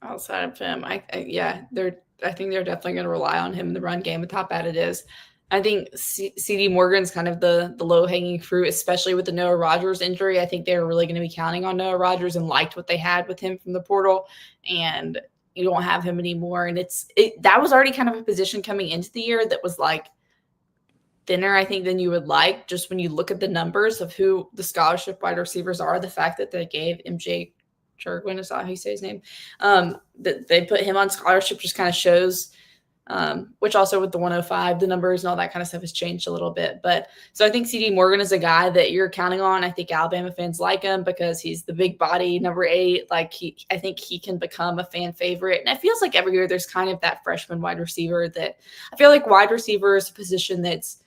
Outside of him, I think they're definitely going to rely on him in the run game. With how bad it is, I think CD Morgan's kind of the low hanging fruit, especially with the Noah Rogers injury. I think they're really going to be counting on Noah Rogers and liked what they had with him from the portal, and you don't have him anymore. And that was already kind of a position coming into the year that was like thinner, I think, than you would like. Just when you look at the numbers of who the scholarship wide receivers are, the fact that they gave MJ Chergwin, is that how you say his name? That they put him on scholarship just kind of shows, which also with the 105, the numbers and all that kind of stuff has changed a little bit. But so I think CD Morgan is a guy that you're counting on. I think Alabama fans like him because he's the big body number 8. Like I think he can become a fan favorite. And it feels like every year there's kind of that freshman wide receiver that I feel like wide receiver is a position that's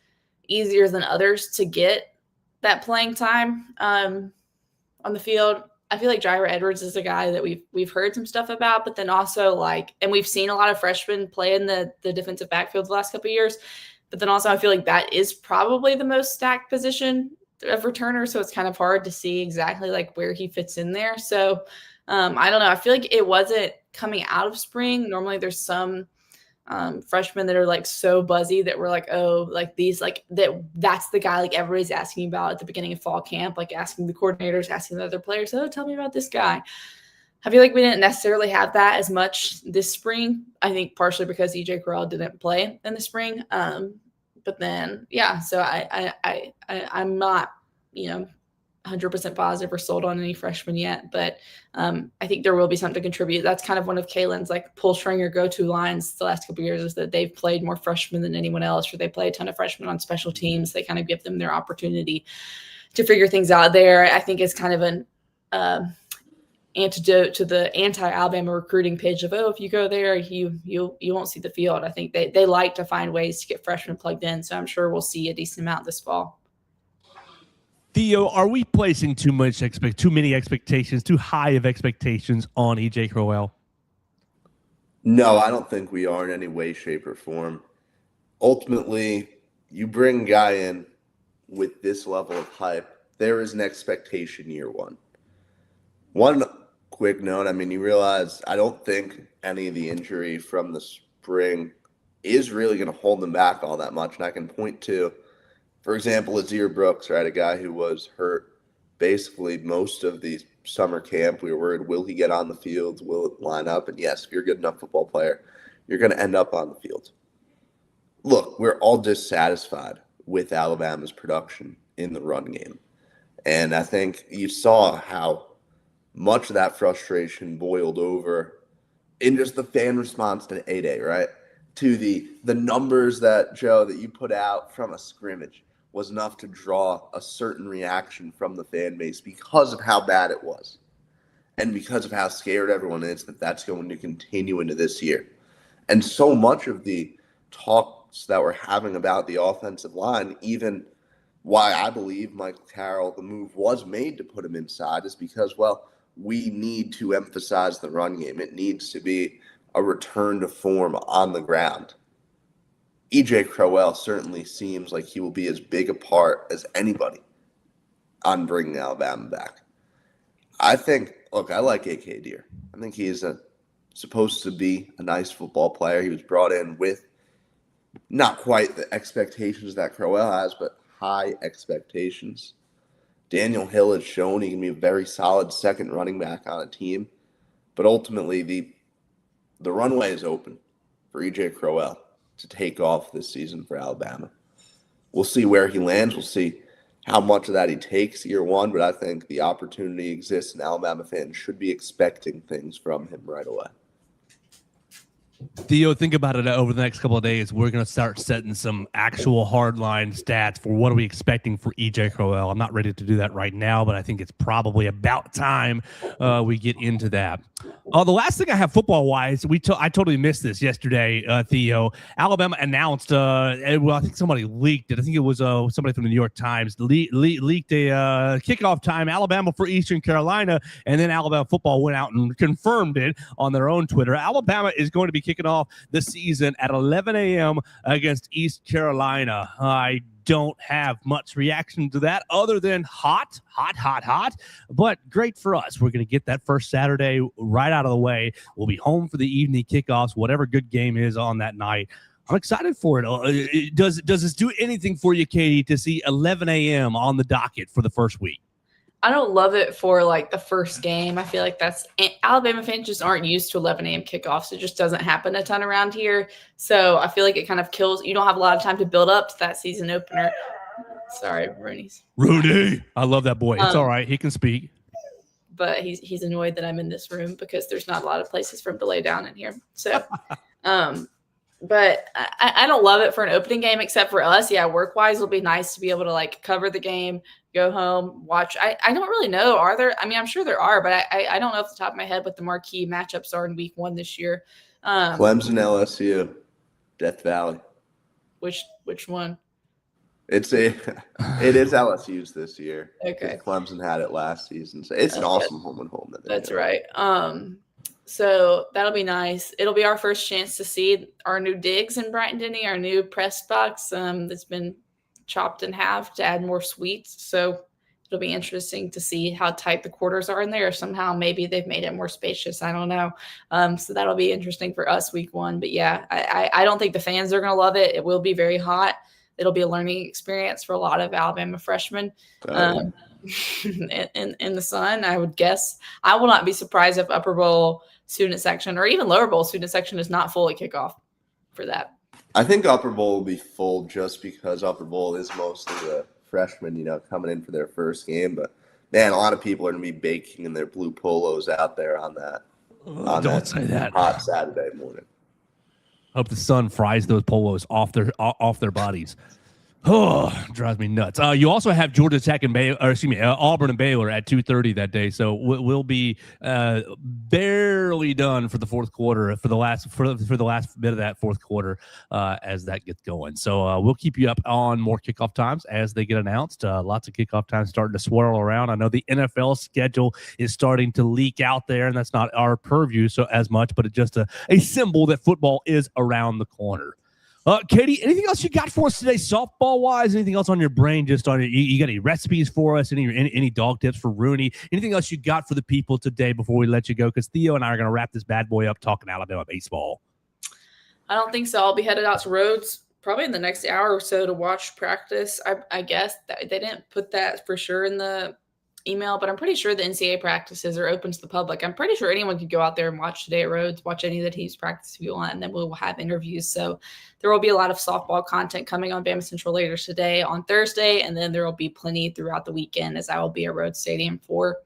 easier than others to get that playing time on the field. I feel like Jair Edwards is a guy that we've heard some stuff about, but then also and we've seen a lot of freshmen play in the defensive backfield the last couple of years. But then also I feel like that is probably the most stacked position of returner. So it's kind of hard to see exactly like where he fits in there. So I don't know. I feel like it wasn't coming out of spring. Normally there's some freshmen that are like so buzzy that we're like, oh, like these, like that's the guy like everybody's asking about at the beginning of fall camp, like asking the coordinators, asking the other players, oh, tell me about this guy. I feel like we didn't necessarily have that as much this spring. I think partially because EJ Crowell didn't play in the spring. But then, yeah, so I'm not, 100% positive or sold on any freshman yet, but I think there will be something to contribute. That's kind of one of Kalen's like pull string or go-to lines the last couple of years is that they've played more freshmen than anyone else, or they play a ton of freshmen on special teams. They kind of give them their opportunity to figure things out there. I think it's kind of an antidote to the anti-Alabama recruiting page of, oh, if you go there, you won't see the field. I think they like to find ways to get freshmen plugged in. So I'm sure we'll see a decent amount this fall. Theo, are we placing too many expectations, too high of expectations on EJ Crowell? No, I don't think we are in any way, shape, or form. Ultimately, you bring a guy in with this level of hype, there is an expectation year one. One quick note, I mean, you realize I don't think any of the injury from the spring is really going to hold them back all that much. And I can point to, for example, Azir Brooks, right, a guy who was hurt basically most of the summer camp. We were worried, will he get on the field? Will it line up? And yes, if you're a good enough football player, you're going to end up on the field. Look, we're all dissatisfied with Alabama's production in the run game. And I think you saw how much of that frustration boiled over in just the fan response to A-Day, right? To the numbers that, Joe, that you put out from a scrimmage was enough to draw a certain reaction from the fan base because of how bad it was and because of how scared everyone is that that's going to continue into this year. And so much of the talks that we're having about the offensive line, even why I believe Michael Carroll, the move was made to put him inside, is because, well, we need to emphasize the run game. It needs to be a return to form on the ground. EJ Crowell certainly seems like he will be as big a part as anybody on bringing Alabama back. I think, look, I like AK Deer. I think he's supposed to be a nice football player. He was brought in with not quite the expectations that Crowell has, but high expectations. Daniel Hill has shown he can be a very solid second running back on a team. But ultimately, the runway is open for EJ Crowell to take off this season for Alabama. We'll see where he lands. We'll see how much of that he takes year one. But I think the opportunity exists, and Alabama fans should be expecting things from him right away. Theo, think about it over the next couple of days. We're going to start setting some actual hardline stats for what are we expecting for EJ Crowell. I'm not ready to do that right now, but I think it's probably about time we get into that. The last thing I have football-wise, I totally missed this yesterday, Theo. Alabama announced, well, I think somebody leaked it. I think it was somebody from the New York Times leaked a kickoff time, Alabama for Eastern Carolina, and then Alabama football went out and confirmed it on their own Twitter. Alabama is going to be kicking off the season at 11 a.m. against East Carolina. I don't have much reaction to that other than hot, but great for us. We're going to get that first Saturday right out of the way. We'll be home for the evening kickoffs, whatever good game is on that night. I'm excited for it. Does this do anything for you, Katie, to see 11 a.m. on the docket for the first week? I don't love it for like the first game. I feel like Alabama fans just aren't used to 11 a.m. kickoffs. It just doesn't happen a ton around here. So I feel like it kind of kills. You don't have a lot of time to build up to that season opener. Sorry, Rooney. I love that boy. It's all right. He can speak. But he's annoyed that I'm in this room because there's not a lot of places for him to lay down in here. So, but I don't love it for an opening game except for us. Yeah, work-wise, it'll be nice to be able to like cover the game, go home, watch. I don't really know. Are there? I mean, I'm sure there are, but I don't know off the top of my head what the marquee matchups are in week one this year. Clemson, LSU, Death Valley. Which one? It is LSU's this year. Okay. Clemson had it last season. So it's an awesome home and home. That's right. So that'll be nice. It'll be our first chance to see our new digs in Bryant-Denny, our new press box that's been chopped in half to add more suites. So it'll be interesting to see how tight the quarters are in there. Somehow maybe they've made it more spacious. I don't know. So that'll be interesting for us week one. But yeah, I don't think the fans are going to love it. It will be very hot. It'll be a learning experience for a lot of Alabama freshmen in the sun, I would guess. I will not be surprised if Upper Bowl student section or even Lower Bowl student section is not full at kickoff for that. I think Upper Bowl will be full just because Upper Bowl is mostly the freshmen, coming in for their first game. But, man, a lot of people are going to be baking in their blue polos out there on that. Don't say that. Hot Saturday morning. Hope the sun fries those polos off their bodies. Oh, drives me nuts. You also have Georgia Tech and Auburn and Baylor at 2:30 that day. So we'll be barely done for the fourth quarter for the last bit of that fourth quarter as that gets going. So we'll keep you up on more kickoff times as they get announced. Lots of kickoff times starting to swirl around. I know the NFL schedule is starting to leak out there, and that's not our purview so as much, but it's just a symbol that football is around the corner. Katie, anything else you got for us today, softball-wise? Anything else on your brain? Just on you got any recipes for us? Any dog tips for Rooney? Anything else you got for the people today before we let you go? Because Theo and I are going to wrap this bad boy up talking Alabama baseball. I don't think so. I'll be headed out to Rhodes probably in the next hour or so to watch practice. I guess they didn't put that for sure in the email, but I'm pretty sure the NCAA practices are open to the public. I'm pretty sure anyone could go out there and watch today at Rhodes, watch any of the teams practice if you want, and then we'll have interviews. So there will be a lot of softball content coming on BamaCentral later today on Thursday, and then there will be plenty throughout the weekend as I will be at Rhodes Stadium for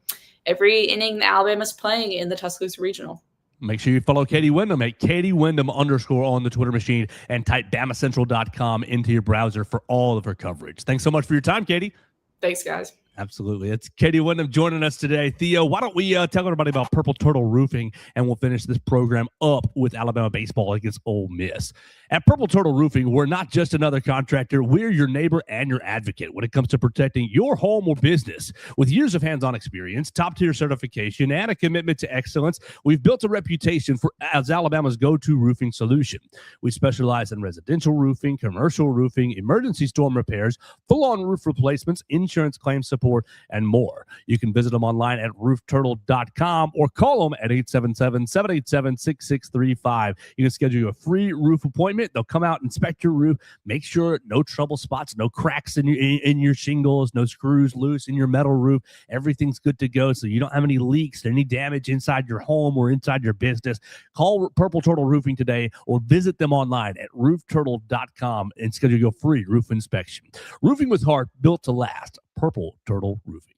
every inning that Alabama's playing in the Tuscaloosa Regional. Make sure you follow Katie Windham at Katie Windham _ on the Twitter machine and type BamaCentral.com into your browser for all of her coverage. Thanks so much for your time, Katie. Thanks, guys. Absolutely. It's Katie Windham joining us today. Theo, why don't we tell everybody about Purple Turtle Roofing, and we'll finish this program up with Alabama baseball against Ole Miss. At Purple Turtle Roofing, we're not just another contractor. We're your neighbor and your advocate when it comes to protecting your home or business. With years of hands-on experience, top-tier certification, and a commitment to excellence, we've built a reputation as Alabama's go-to roofing solution. We specialize in residential roofing, commercial roofing, emergency storm repairs, full-on roof replacements, insurance claim support, and more. You can visit them online at roofturtle.com or call them at 877-787-6635. You can schedule a free roof appointment. They'll come out, inspect your roof, make sure no trouble spots, no cracks in your shingles, no screws loose in your metal roof. Everything's good to go, so you don't have any leaks or any damage inside your home or inside your business. Call Purple Turtle Roofing today or visit them online at roofturtle.com and schedule your free roof inspection. Roofing with heart, built to last. Purple Turtle Roofing.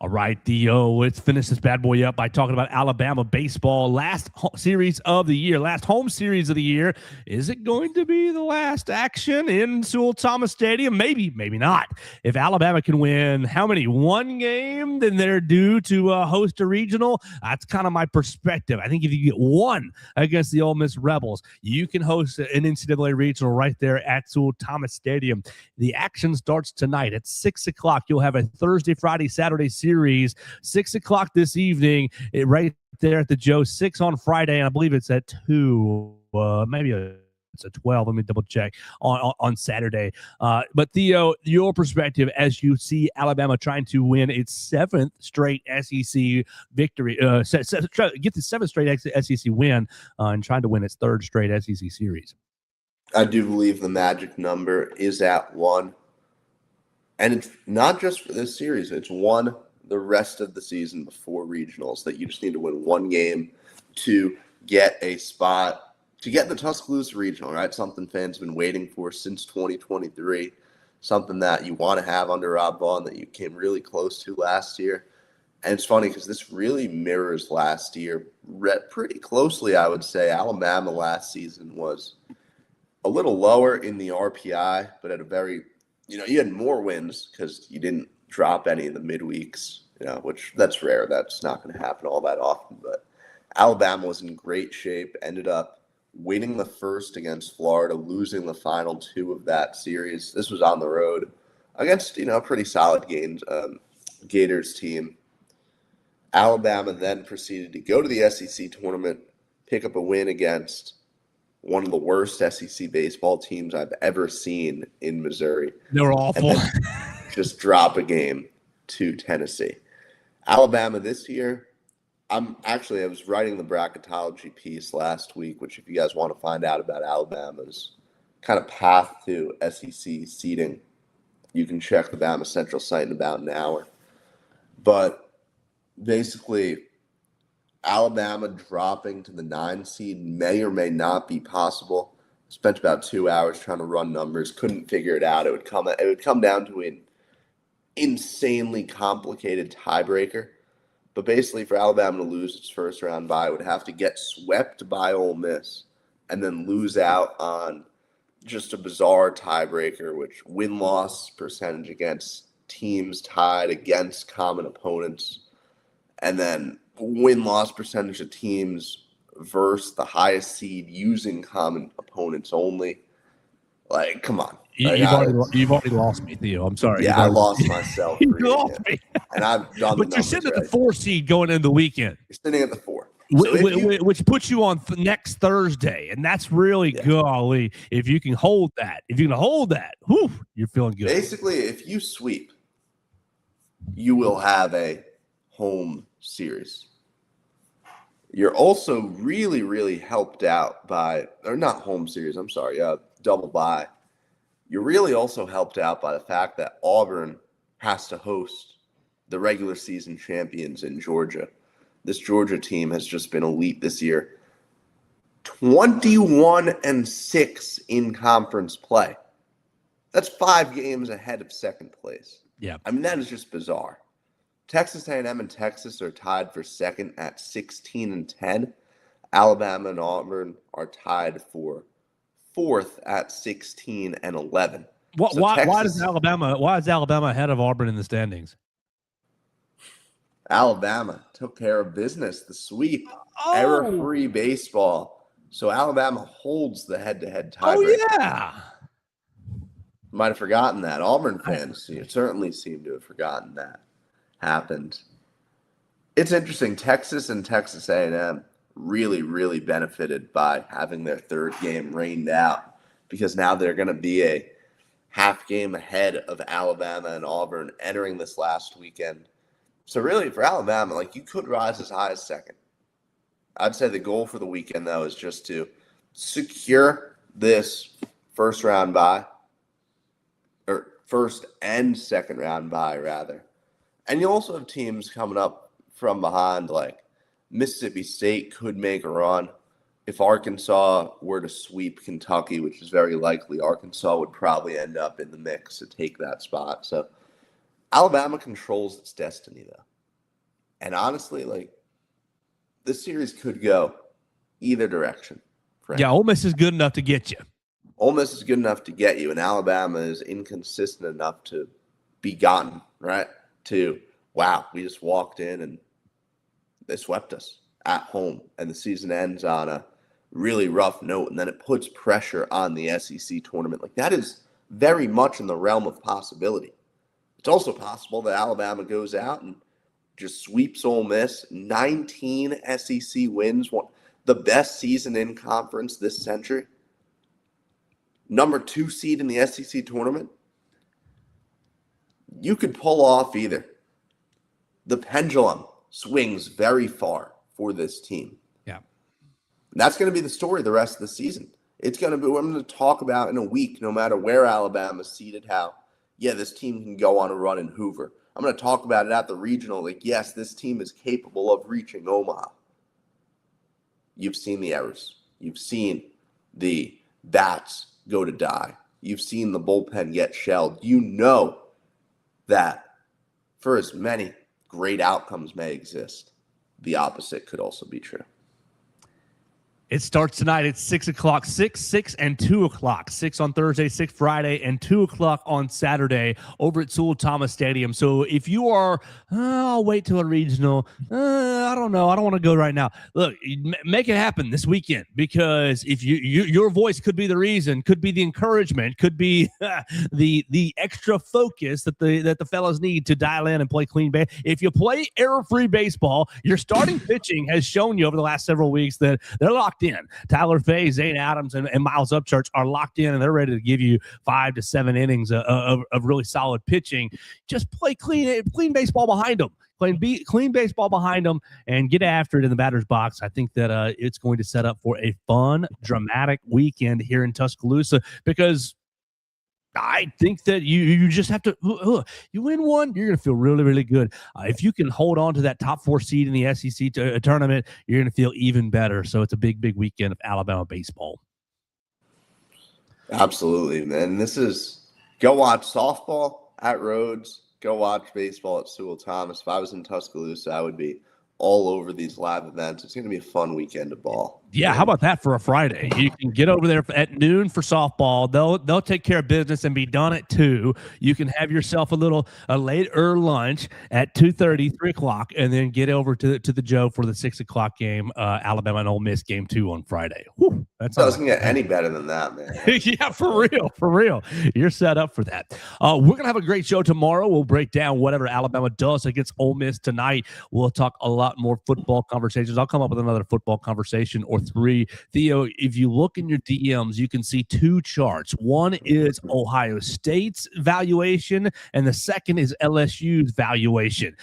All right, Theo, let's finish this bad boy up by talking about Alabama baseball. Last series of the year, last home series of the year. Is it going to be the last action in Sewell Thomas Stadium? Maybe, maybe not. If Alabama can win, how many? One game, then they're due to host a regional. That's kind of my perspective. I think if you get one against the Ole Miss Rebels, you can host an NCAA regional right there at Sewell Thomas Stadium. The action starts tonight at 6 o'clock. You'll have a Thursday, Friday, Saturday series. 6 o'clock this evening, right there at the Joe. 6 on Friday, and I believe it's at 2. It's a 12. Let me double check on Saturday. But Theo, your perspective as you see Alabama trying to win its 7th straight SEC victory, get the 7th straight SEC win, and trying to win its 3rd straight SEC series. I do believe the magic number is at 1. And it's not just for this series. It's 1 the rest of the season before regionals, that you just need to win 1 game to get a spot, to get the Tuscaloosa Regional, right? Something fans have been waiting for since 2023, something that you want to have under Rob Vaughn that you came really close to last year. And it's funny because this really mirrors last year pretty closely, I would say. Alabama last season was a little lower in the RPI, but at a very, you had more wins because you didn't drop any of the midweeks, which that's rare. That's not going to happen all that often. But Alabama was in great shape, ended up winning the first against Florida, losing the final 2 of that series. This was on the road against, a pretty solid Gators team. Alabama then proceeded to go to the SEC tournament, pick up a win against one of the worst SEC baseball teams I've ever seen in Missouri. They were awful. Just drop a game to Tennessee. Alabama this year, I was writing the bracketology piece last week, which if you guys want to find out about Alabama's kind of path to SEC seeding, you can check the BamaCentral site in about an hour. But basically, Alabama dropping to the 9 seed may or may not be possible. Spent about 2 hours trying to run numbers, couldn't figure it out. It would come down to an insanely complicated tiebreaker. But basically, for Alabama to lose its first round bye, it would have to get swept by Ole Miss and then lose out on just a bizarre tiebreaker, which win-loss percentage against teams tied against common opponents, and then win-loss percentage of teams versus the highest seed using common opponents only. Like, come on. Like, You've already lost me, Theo. I'm sorry. Yeah, I lost myself. You lost me. And I've done but the you're numbers sitting at right. the 4 seed going into the weekend. You're sitting at the 4. So which puts you on next Thursday, and that's really golly. If you can hold that, whew, you're feeling good. Basically, if you sweep, you will have a home series. You're also really, really helped out by, or not home series, I'm sorry, double bye. You're really also helped out by the fact that Auburn has to host the regular season champions in Georgia. This Georgia team has just been elite this year. 21-6 in conference play. That's 5 games ahead of second place. Yeah. I mean, that is just bizarre. Texas A&M and Texas are tied for second at 16-10. Alabama and Auburn are tied for fourth at 16-11. Why is Alabama ahead of Auburn in the standings? Alabama took care of business. The sweep, error-free baseball. So Alabama holds the head-to-head tiebreaker. Oh, yeah. Might have forgotten that. Auburn fans certainly seem to have forgotten that happened. It's interesting. Texas and Texas A&M really, really benefited by having their third game rained out, because now they're going to be a half game ahead of Alabama and Auburn entering this last weekend. So really, for Alabama, like, you could rise as high as second. I'd say the goal for the weekend, though, is just to secure this first round bye, or first and second round bye, rather. And you also have teams coming up from behind, like Mississippi State could make a run. If Arkansas were to sweep Kentucky, which is very likely, Arkansas would probably end up in the mix to take that spot. So Alabama controls its destiny, though. And honestly, like, this series could go either direction. Yeah, Ole Miss is good enough to get you. Ole Miss is good enough to get you, and Alabama is inconsistent enough to be gotten, right? To, wow, we just walked in and they swept us at home, and the season ends on a really rough note, and then it puts pressure on the SEC tournament. Like, that is very much in the realm of possibility. It's also possible that Alabama goes out and just sweeps Ole Miss. 19 SEC wins, the best season in conference this century. Number 2 seed in the SEC tournament. You could pull off either. The pendulum swings very far for this team. Yeah. And that's going to be the story the rest of the season. It's going to be what I'm going to talk about in a week, no matter where Alabama's seated, how, yeah, this team can go on a run in Hoover. I'm going to talk about it at the regional. Like, yes, this team is capable of reaching Omaha. You've seen the errors. You've seen the bats go to die. You've seen the bullpen get shelled. You know that for as many great outcomes may exist, the opposite could also be true. It starts tonight at 6 o'clock, 6, and 2 o'clock. 6 on Thursday, 6 Friday, and 2 o'clock on Saturday over at Sewell Thomas Stadium. So if you are, I'll wait till a regional. I don't know. I don't want to go right now. Look, make it happen this weekend, because if your voice could be the reason, could be the encouragement, could be the extra focus that the fellas need to dial in and play clean ball. If you play error-free baseball, your starting pitching has shown you over the last several weeks that they're locked in. Tyler Fay, Zane Adams, and Miles Upchurch are locked in, and they're ready to give you 5 to 7 innings of really solid pitching. Just play clean baseball behind them. Clean baseball behind them and get after it in the batter's box. I think that it's going to set up for a fun, dramatic weekend here in Tuscaloosa, because I think that you just have to you win one, you're going to feel really, really good. If you can hold on to that top 4 seed in the SEC tournament, you're going to feel even better. So it's a big, big weekend of Alabama baseball. Absolutely, man. This is, go watch softball at Rhodes. Go watch baseball at Sewell Thomas. If I was in Tuscaloosa, I would be all over these live events. It's going to be a fun weekend of ball. Yeah, how about that for a Friday? You can get over there at noon for softball. They'll take care of business and be done at 2. You can have yourself a later lunch at 2:30, 3 o'clock, and then get over to the Joe for the 6 o'clock game, Alabama and Ole Miss game 2 on Friday. Whew, that doesn't get any better than that, man. Yeah, for real. You're set up for that. We're going to have a great show tomorrow. We'll break down whatever Alabama does against Ole Miss tonight. We'll talk a lot more football conversations. I'll come up with another football conversation or 3. Theo, if you look in your DMs, you can see 2 charts. One is Ohio State's valuation, and the second is LSU's valuation.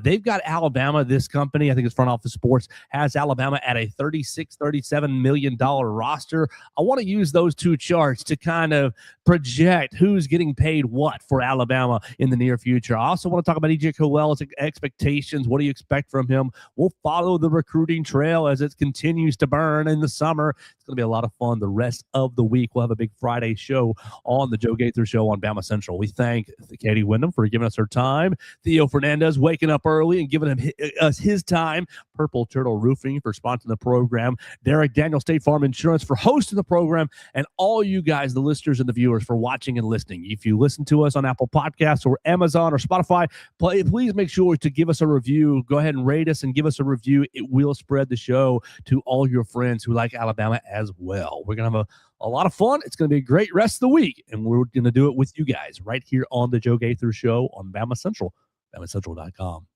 They've got Alabama, this company, I think it's Front Office Sports, has Alabama at a $37 million roster. I want to use those 2 charts to kind of project who's getting paid what for Alabama in the near future. I also want to talk about E.J. Cowell's expectations. What do you expect from him? We'll follow the recruiting trail as it continues to burn in the summer. It's going to be a lot of fun the rest of the week. We'll have a big Friday show on the Joe Gaither Show on BamaCentral. We thank Katie Windham for giving us her time. Theo Fernandez waking up early and giving us his time. Purple Turtle Roofing for sponsoring the program. Derek Daniel, State Farm Insurance for hosting the program. And all you guys, the listeners and the viewers, for watching and listening. If you listen to us on Apple Podcasts or Amazon or Spotify, please make sure to give us a review. Go ahead and rate us and give us a review. It will spread the show to all your friends who like Alabama as well. We're going to have a lot of fun. It's going to be a great rest of the week, and we're going to do it with you guys right here on the Joe Gaither Show on BamaCentral, BamaCentral.com.